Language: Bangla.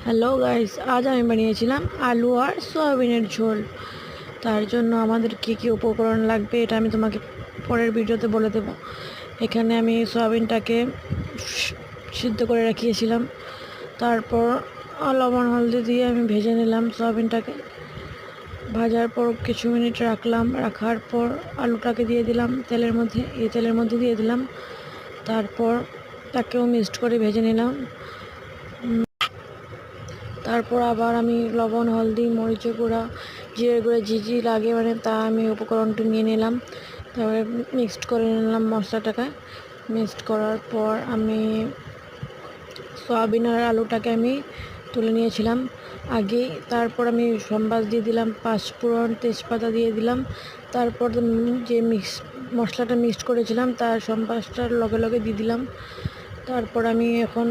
হ্যালো গাইস, আজ আমি বানিয়েছিলাম আলু আর সয়াবিনের ঝোল। তার জন্য আমাদের কী কী উপকরণ লাগবে এটা আমি তোমাকে পরের ভিডিওতে বলে দেব। এখানে আমি সয়াবিনটাকে সিদ্ধ করে রাখিয়েছিলাম। তারপর লবণ হলদি দিয়ে আমি ভেজে নিলাম সয়াবিনটাকে। ভাজার পর কিছু মিনিট রাখার পর আলুটাকে দিয়ে দিলাম তেলের মধ্যে দিয়ে দিলাম। তারপর তাকেও মিক্সড করে ভেজে নিলাম। তারপর আবার আমি লবণ হলদি মরিচের গুঁড়া জিরে গুঁড়া জি লাগে তা আমি উপকরণটি নিয়ে নিলাম। তারপরে মিক্সড করে নিলাম মশলাটাকে। মিক্সড করার পর আমি সয়াবিন আর আলুটাকে আমি তুলে নিয়েছিলাম আগেই। তারপর আমি সম্বাস দিয়ে দিলাম, পাঁচফোড়ন তেজপাতা দিয়ে দিলাম। তারপর যে মশলাটা মিক্সড করেছিলাম তার সম্বাসটার লগে লগে দিয়ে দিলাম। তারপর আমি এখন